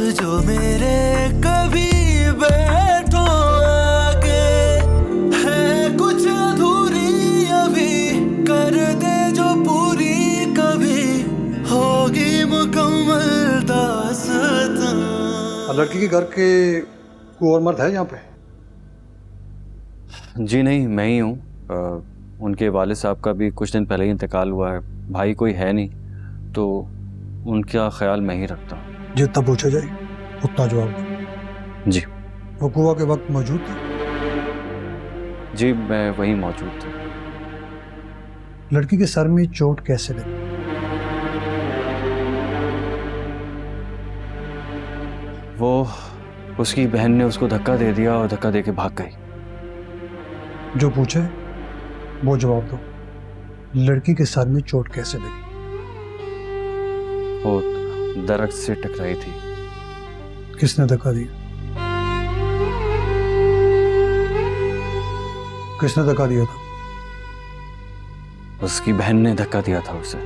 जो मेरे कभी बैठो आगे, है कुछ अधूरी अभी, कर दे जो पूरी, कभी होगी मुकम्मल दास्तां। लड़की के घर के कोई और मर्द है यहाँ पे? जी नहीं, मैं ही हूँ। उनके वालिद साहब का भी कुछ दिन पहले ही इंतकाल हुआ है। भाई कोई है नहीं, तो उनका ख्याल मैं ही रखता हूँ। जितना पूछा जाए उतना जवाब दो। जी। वो कुआ के वक्त मौजूद थे? जी, मैं वहीं मौजूद था। लड़की के सर में चोट कैसे लगी? वो उसकी बहन ने उसको धक्का दे दिया और धक्का दे के भाग गई। जो पूछे वो जवाब दो। लड़की के सर में चोट कैसे लगी? वो दरख्त से टकराई थी। किसने धक्का दिया? किसने धक्का दिया था? उसकी बहन ने धक्का दिया था उसे।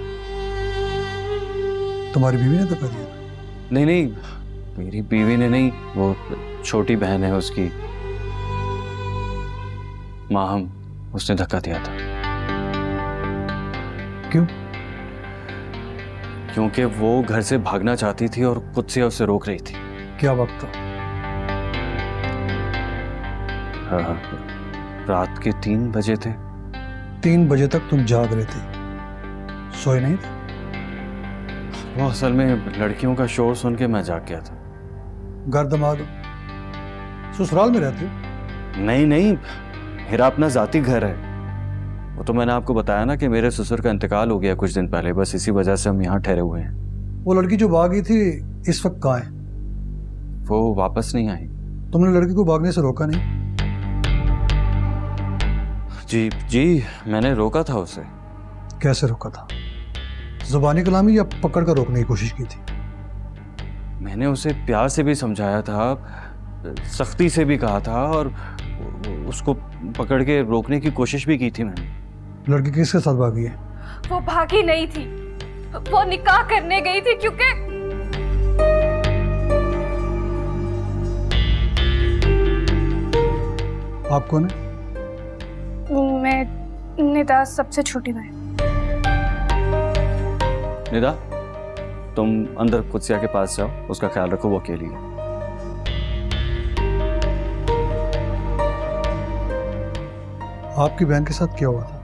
तुम्हारी बीवी ने धक्का दिया था? नहीं नहीं, मेरी बीवी ने नहीं, वो छोटी बहन है उसकी, माहम, उसने धक्का दिया था। क्यों? क्योंकि वो घर से भागना चाहती थी और खुद से उसे रोक रही थी। क्या वक्त था? हाँ, रात के 3 बजे थे। 3 बजे तक तुम जाग रहे थे, सोए नहीं थे? वो असल में लड़कियों का शोर सुन के मैं जाग गया था। घर दमाद ससुराल में रहते हो? नहीं नहीं, मेरा अपना जाती घर है। वो तो मैंने आपको बताया ना कि मेरे ससुर का इंतकाल हो गया कुछ दिन पहले, बस इसी वजह से हम यहाँ ठहरे हुए हैं। वो लड़की जो भागी थी इस वक्त कहाँ है? वो वापस नहीं आई। तुमने लड़की को भागने से रोका नहीं? जी जी, मैंने रोका था उसे। कैसे रोका था? जुबानी कलामी या पकड़ कर रोकने की कोशिश की थी? मैंने उसे प्यार से भी समझाया था, सख्ती से भी कहा था, और उसको पकड़ के रोकने की कोशिश भी की थी मैंने। लड़की किसके साथ भागी है? वो भागी नहीं थी, वो निकाह करने गई थी, क्योंकि आप कौन है? मैं निदा, सबसे छोटी बहन। निदा, तुम अंदर कुत्सिया के पास जाओ, उसका ख्याल रखो, वो अकेली है। आपकी बहन के साथ क्या हुआ था?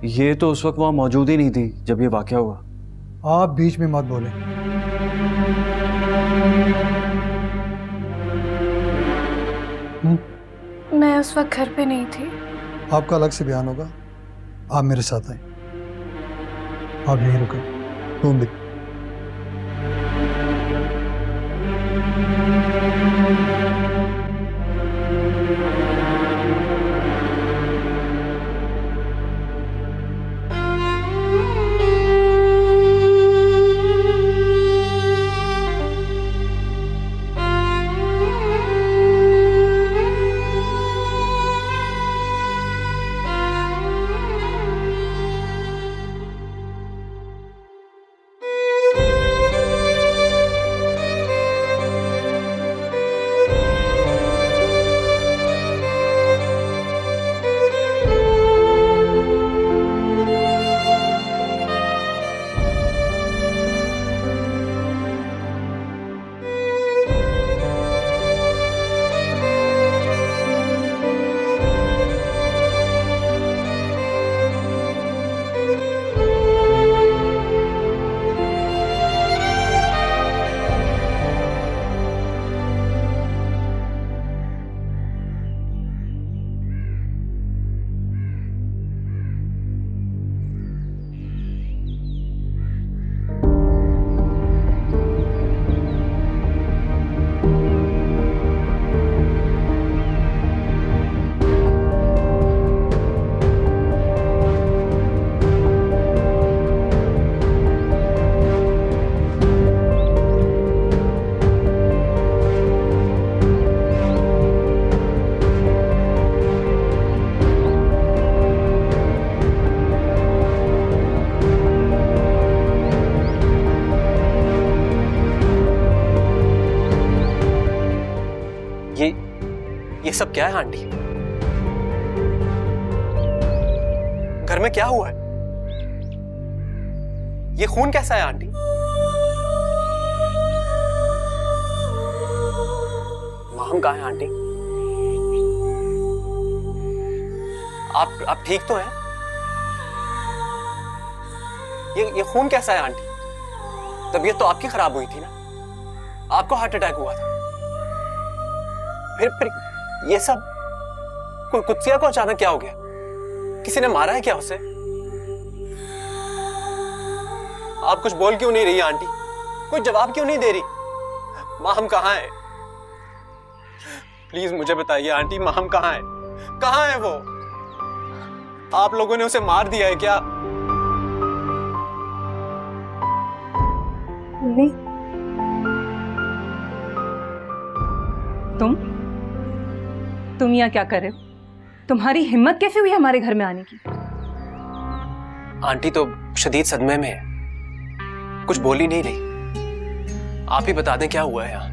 ये तो उस वक्त वहां मौजूद ही नहीं थी जब ये वाकया हुआ। आप बीच में मत बोले। मैं उस वक्त घर पे नहीं थी। आपका अलग से बयान होगा, आप मेरे साथ आए। आप यहीं रुके, तुम भी। सब क्या है आंटी? घर में क्या हुआ है? ये खून कैसा है आंटी? माहम कहाँ है आंटी? आप ठीक तो हैं? ये खून कैसा है आंटी? तबीयत तो आपकी खराब हुई थी ना, आपको हार्ट अटैक हुआ था। फिर ये सब कुत्सिया को अचानक क्या हो गया? किसी ने मारा है क्या उसे? आप कुछ बोल क्यों नहीं रही आंटी? कोई जवाब क्यों नहीं दे रही? माहम कहाँ है? प्लीज मुझे बताइए आंटी, माहम कहाँ है? कहाँ है वो? आप लोगों ने उसे मार दिया है क्या? नहीं। तुम यहाँ क्या कर रहे हो? तुम्हारी हिम्मत कैसे हुई हमारे घर में आने की? आंटी तो शदीद सदमे में है, कुछ बोल ही नहीं रही। आप ही बता दें क्या हुआ है यहाँ?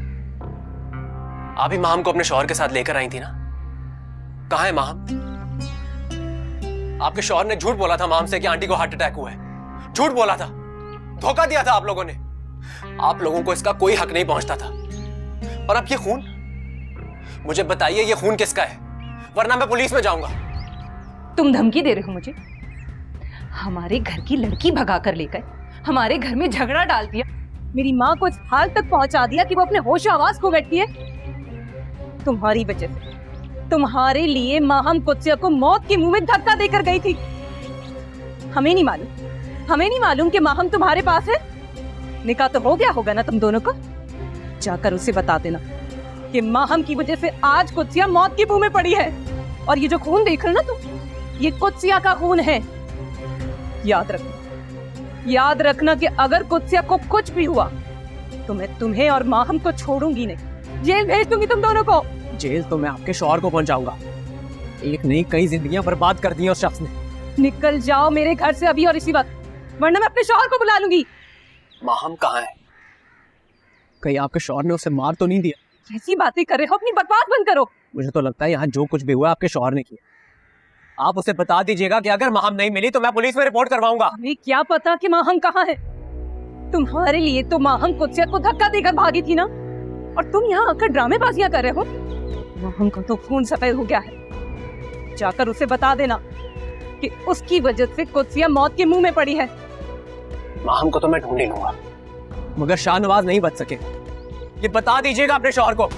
आप ही माहम को अपने शौहर के साथ लेकर आई थी ना? कहाँ है माहम? आपके शौहर ने झूठ बोला था माहम से कि आंटी को हार्ट अटैक हुआ है। झूठ बोला था, धोखा दिया था आप लोगों ने। आप लोगों को इसका कोई हक नहीं पहुंचता था। और अब ये खून, मुझे बताइए ये खून किसका है, वरना मैं पुलिस में जाऊंगा। तुम धमकी दे रहे हो मुझे? हमारे घर की लड़की भगा कर लेकर हमारे घर में झगड़ा डाल दिया, मेरी माँ को इस हाल तक पहुंचा दिया कि वो अपने होश आवाज खो बैठी है। तुम्हारी वजह से, तुम्हारे लिए माहम कुत्सिया को मौत के मुंह में धक्का देकर गई थी। हमें नहीं मालूम कि माहम तुम्हारे पास है। निकाह तो हो गया होगा ना तुम दोनों का? जाकर उसे बता देना कि माहम की वजह से आज कुत्सिया मौत के मुंह में पड़ी है। और ये जो खून देख रहे हो ना तुम, ये कुत्सिया का खून है। याद रखना कि अगर कुत्सिया को कुछ भी हुआ तो मैं तुम्हें और माहम को छोड़ूंगी नहीं, जेल भेज दूंगी तुम दोनों को। जेल तो मैं आपके शौहर को पहुंचाऊंगा। एक नहीं कई जिंदगियां बर्बाद कर दी हैं उस शख्स ने। निकल जाओ मेरे घर से अभी और इसी वक्त, वरना मैं अपने शौहर को बुला लूंगी। माहम कहाँ है? कहीं आपके शौहर ने उसे मार तो नहीं दिया? कैसी बातें कर रहे हो? अपनी बकवास बंद करो। मुझे तो लगता है यहाँ जो कुछ भी हुआ आपके शौहर ने किया। आप उसे बता दीजिएगा कि अगर माहम नहीं मिली तो मैं पुलिस में रिपोर्ट करवाऊंगा। हमें क्या पता कि माहम कहाँ है? तुम्हारे लिए तो माहम कुत्सिया को धक्का देकर भागी थी ना, और तुम यहाँ आकर ड्रामेबाजियां कर रहे हो। माहम का तो खून सफेद हो गया है। जाकर उसे बता देना कि उसकी वजह से कुत्सिया मौत के मुंह में पड़ी है। माहम को तो मैं ढूंढ ही लूंगा, मगर शाहनवाज नहीं बच सके। ये बता दीजिएगा अपने शौहर को।